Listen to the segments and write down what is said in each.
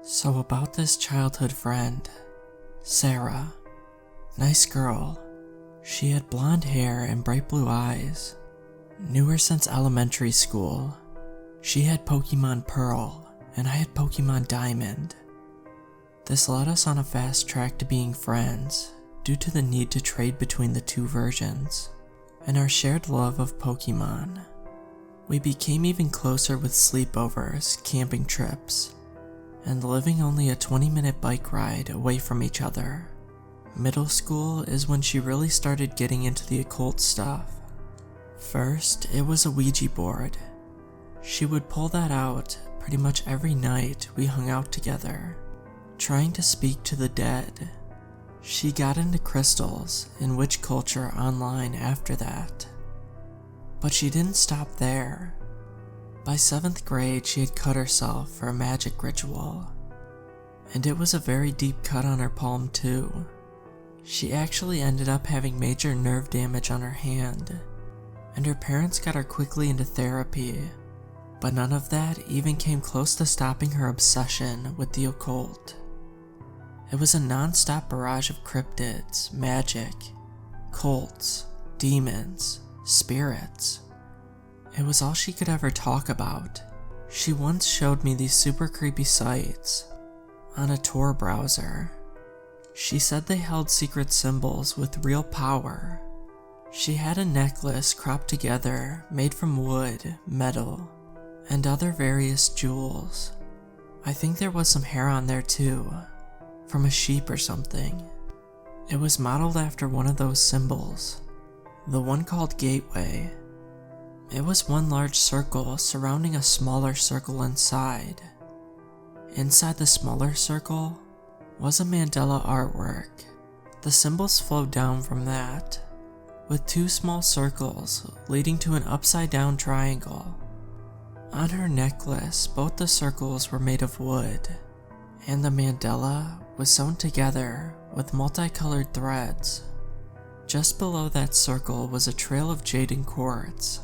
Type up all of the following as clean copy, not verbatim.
So about this childhood friend, Sarah. Nice girl. She had blonde hair and bright blue eyes. Knew her since elementary school. She had Pokemon Pearl, and I had Pokemon Diamond. This led us on a fast track to being friends, due to the need to trade between the two versions, and our shared love of Pokemon. We became even closer with sleepovers, camping trips, and living only a 20-minute bike ride away from each other. Middle school is when she really started getting into the occult stuff. First, it was a Ouija board. She would pull that out pretty much every night we hung out together, trying to speak to the dead. She got into crystals and witch culture online after that. But she didn't stop there. By 7th grade, she had cut herself for a magic ritual. And it was a very deep cut on her palm too. She actually ended up having major nerve damage on her hand, and her parents got her quickly into therapy, but none of that even came close to stopping her obsession with the occult. It was a non-stop barrage of cryptids, magic, cults, demons, spirits. It was all she could ever talk about. She once showed me these super creepy sites on a Tor browser. She said they held secret symbols with real power. She had a necklace cropped together made from wood, metal, and other various jewels. I think there was some hair on there too, from a sheep or something. It was modeled after one of those symbols, the one called Gateway. It was one large circle surrounding a smaller circle inside. Inside the smaller circle was a mandala artwork. The symbols flowed down from that, with 2 small circles leading to an upside-down triangle. On her necklace, both the circles were made of wood, and the mandala was sewn together with multicolored threads. Just below that circle was a trail of jade and quartz,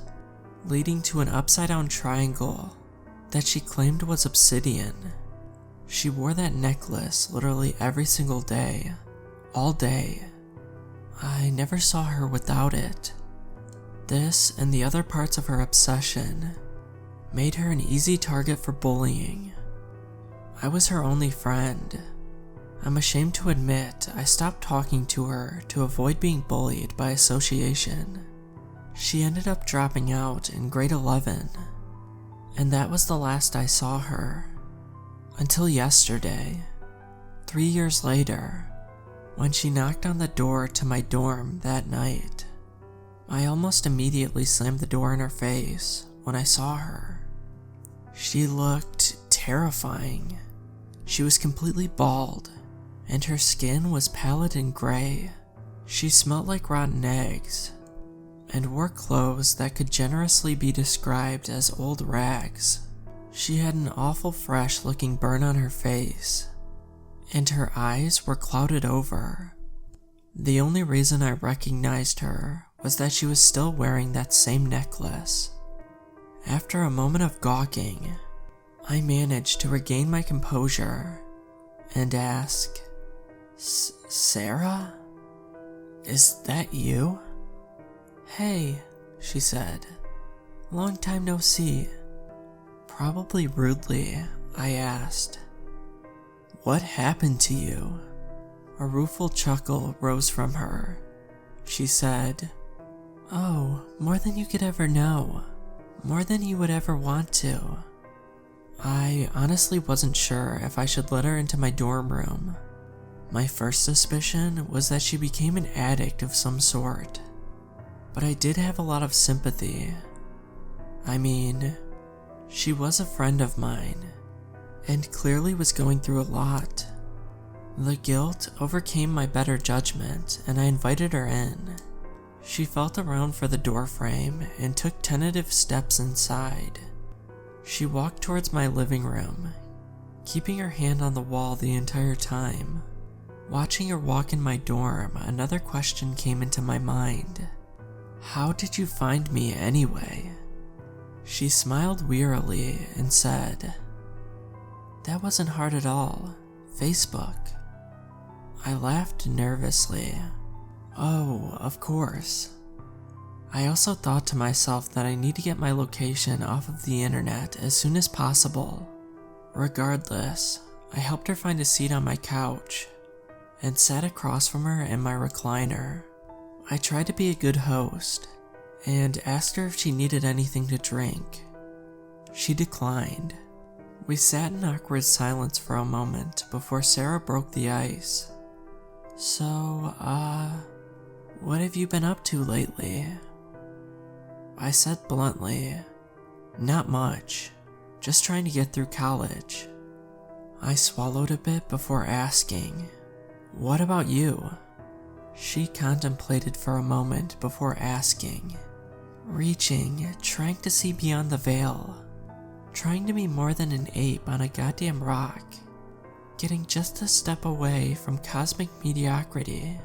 leading to an upside-down triangle that she claimed was obsidian. She wore that necklace literally every single day, all day. I never saw her without it. This and the other parts of her obsession made her an easy target for bullying. I was her only friend. I'm ashamed to admit I stopped talking to her to avoid being bullied by association. She ended up dropping out in grade 11, and that was the last I saw her. Until yesterday, 3 years later, when she knocked on the door to my dorm that night. I almost immediately slammed the door in her face when I saw her. She looked terrifying. She was completely bald, and her skin was pallid and gray. She smelled like rotten eggs, and wore clothes that could generously be described as old rags. She had an awful fresh looking burn on her face, and her eyes were clouded over. The only reason I recognized her was that she was still wearing that same necklace. After a moment of gawking, I managed to regain my composure and ask, "Sarah? Is that you?" "Hey," she said. "Long time no see." Probably rudely, I asked, "What happened to you?" A rueful chuckle rose from her. She said, "Oh, more than you could ever know. More than you would ever want to." I honestly wasn't sure if I should let her into my dorm room. My first suspicion was that she became an addict of some sort, but I did have a lot of sympathy. I mean, she was a friend of mine, and clearly was going through a lot. The guilt overcame my better judgment, and I invited her in. She felt around for the doorframe and took tentative steps inside. She walked towards my living room, keeping her hand on the wall the entire time. Watching her walk in my dorm, another question came into my mind. How did you find me anyway? She smiled wearily and said, That wasn't hard at all. Facebook. I laughed nervously. Oh, of course. I also thought to myself that I need to get my location off of the internet as soon as possible. Regardless, I helped her find a seat on my couch and sat across from her in my recliner. I tried to be a good host and asked her if she needed anything to drink. She declined. We sat in awkward silence for a moment before Sarah broke the ice. So, what have you been up to lately? I said bluntly, not much, just trying to get through college. I swallowed a bit before asking, what about you? She contemplated for a moment before asking, reaching, trying to see beyond the veil, trying to be more than an ape on a goddamn rock, getting just a step away from cosmic mediocrity.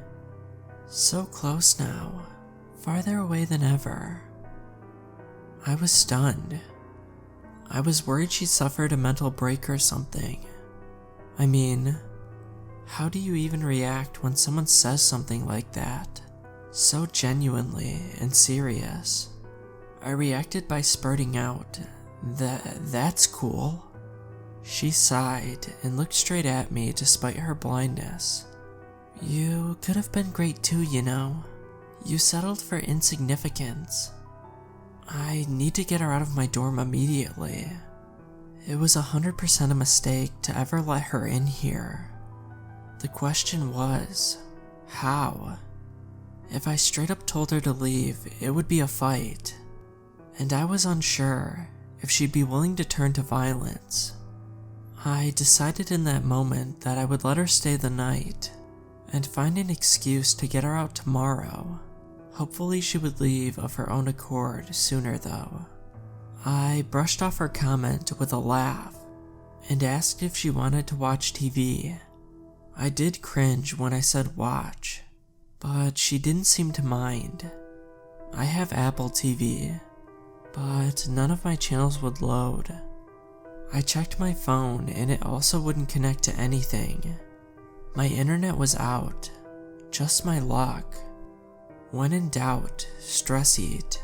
So close now, farther away than ever. I was stunned. I was worried she suffered a mental break or something. I mean, how do you even react when someone says something like that? So genuinely and serious. I reacted by spurting out, that's cool. She sighed and looked straight at me despite her blindness. You could have been great too, you know. You settled for insignificance. I need to get her out of my dorm immediately. It was 100% a mistake to ever let her in here. The question was, how? If I straight up told her to leave, it would be a fight. And I was unsure if she'd be willing to turn to violence. I decided in that moment that I would let her stay the night and find an excuse to get her out tomorrow. Hopefully she would leave of her own accord sooner though. I brushed off her comment with a laugh and asked if she wanted to watch TV. I did cringe when I said watch, but she didn't seem to mind. I have Apple TV, but none of my channels would load. I checked my phone and it also wouldn't connect to anything. My internet was out, just my luck. When in doubt, stress eat.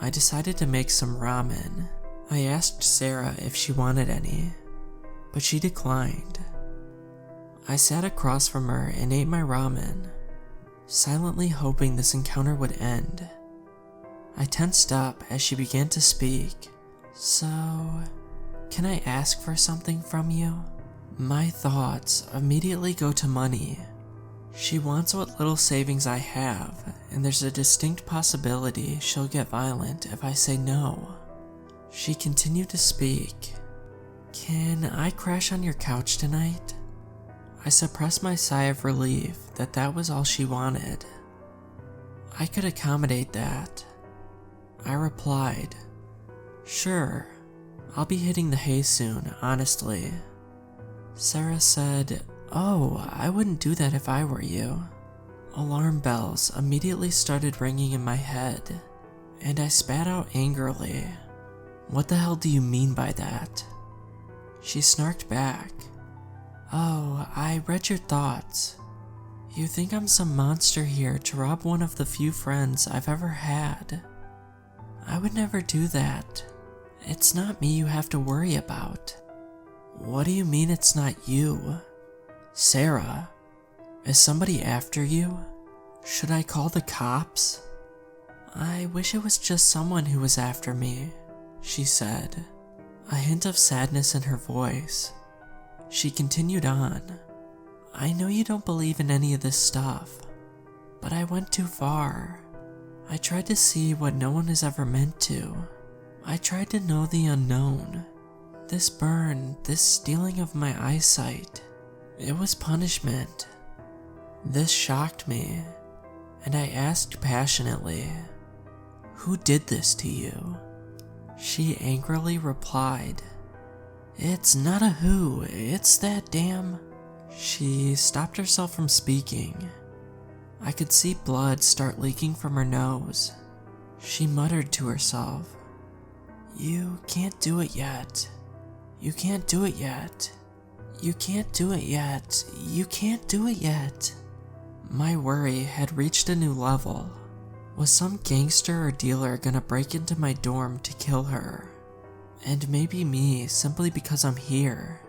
I decided to make some ramen. I asked Sarah if she wanted any, but she declined. I sat across from her and ate my ramen, silently hoping this encounter would end. I tensed up as she began to speak. So, can I ask for something from you? My thoughts immediately go to money. She wants what little savings I have, and there's a distinct possibility she'll get violent if I say no. She continued to speak. Can I crash on your couch tonight? I suppressed my sigh of relief that was all she wanted. I could accommodate that. I replied, sure, I'll be hitting the hay soon, honestly. Sarah said, oh, I wouldn't do that if I were you. Alarm bells immediately started ringing in my head, and I spat out angrily. What the hell do you mean by that? She snarked back. Oh, I read your thoughts. You think I'm some monster here to rob one of the few friends I've ever had. I would never do that. It's not me you have to worry about. What do you mean it's not you? Sarah, is somebody after you? Should I call the cops? I wish it was just someone who was after me, she said, a hint of sadness in her voice. She continued on. I know you don't believe in any of this stuff, but I went too far. I tried to see what no one is ever meant to. I tried to know the unknown. This burn, this stealing of my eyesight, it was punishment. This shocked me, and I asked passionately, who did this to you? She angrily replied, it's not a who, it's that damn... She stopped herself from speaking. I could see blood start leaking from her nose. She muttered to herself, you can't do it yet. You can't do it yet. You can't do it yet. You can't do it yet. My worry had reached a new level. Was some gangster or dealer gonna break into my dorm to kill her? And maybe me, simply because I'm here.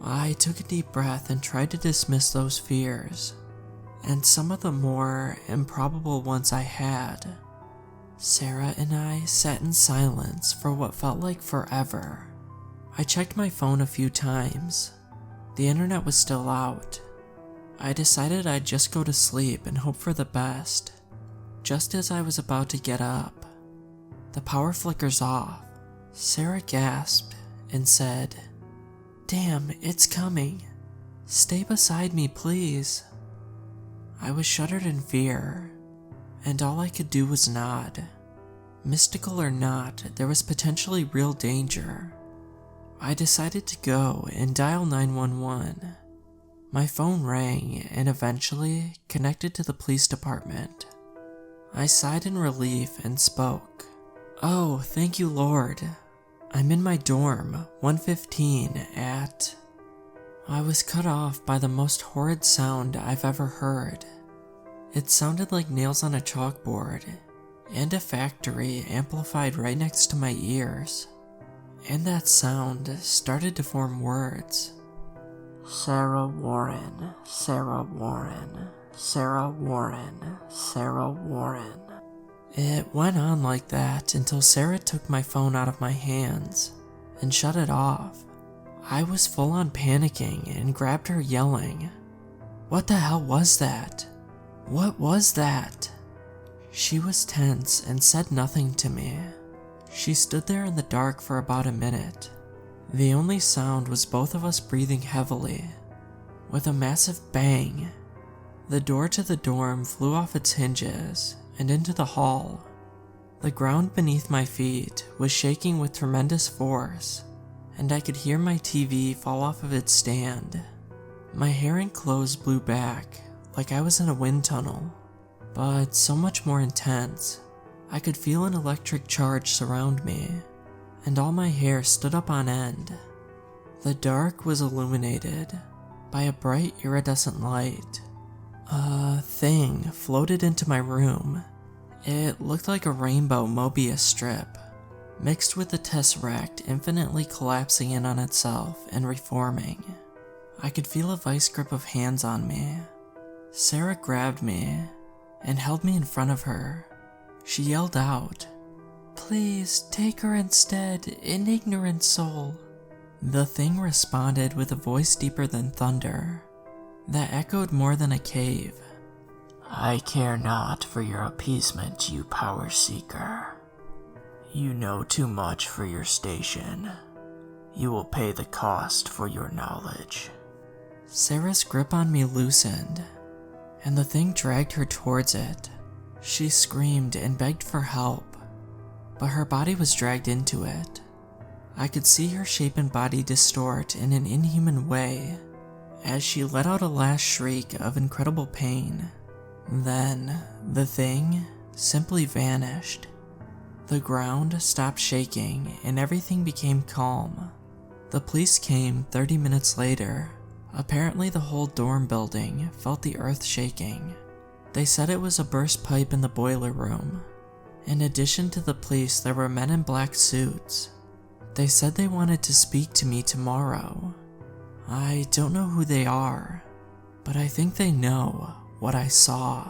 I took a deep breath and tried to dismiss those fears, and some of the more improbable ones I had. Sarah and I sat in silence for what felt like forever. I checked my phone a few times. The internet was still out. I decided I'd just go to sleep and hope for the best. Just as I was about to get up, the power flickers off. Sarah gasped and said, "Damn, it's coming. Stay beside me, please." I was shuddered in fear, and all I could do was nod. Mystical or not, there was potentially real danger. I decided to go and dial 911. My phone rang and eventually connected to the police department. I sighed in relief and spoke. "Oh, thank you, Lord. I'm in my dorm, 115 at..." I was cut off by the most horrid sound I've ever heard. It sounded like nails on a chalkboard, and a factory amplified right next to my ears. And that sound started to form words. Sarah Warren, Sarah Warren, Sarah Warren, Sarah Warren. It went on like that until Sarah took my phone out of my hands and shut it off. I was full on panicking and grabbed her, yelling, "What the hell was that? What was that?" She was tense and said nothing to me. She stood there in the dark for about a minute. The only sound was both of us breathing heavily. With a massive bang, the door to the dorm flew off its hinges and into the hall. The ground beneath my feet was shaking with tremendous force, and I could hear my TV fall off of its stand. My hair and clothes blew back like I was in a wind tunnel, but so much more intense. I could feel an electric charge surround me, and all my hair stood up on end. The dark was illuminated by a bright iridescent light. A thing floated into my room. It looked like a rainbow Mobius strip, mixed with the tesseract infinitely collapsing in on itself and reforming. I could feel a vice grip of hands on me. Sarah grabbed me and held me in front of her. She yelled out, "Please take her instead, an ignorant soul." The thing responded with a voice deeper than thunder, that echoed more than a cave. "I care not for your appeasement, you power seeker. You know too much for your station. You will pay the cost for your knowledge." Sarah's grip on me loosened, and the thing dragged her towards it. She screamed and begged for help, but her body was dragged into it. I could see her shape and body distort in an inhuman way as she let out a last shriek of incredible pain. Then, the thing simply vanished. The ground stopped shaking and everything became calm. The police came 30 minutes later. Apparently the whole dorm building felt the earth shaking. They said it was a burst pipe in the boiler room. In addition to the police, there were men in black suits. They said they wanted to speak to me tomorrow. I don't know who they are, but I think they know what I saw.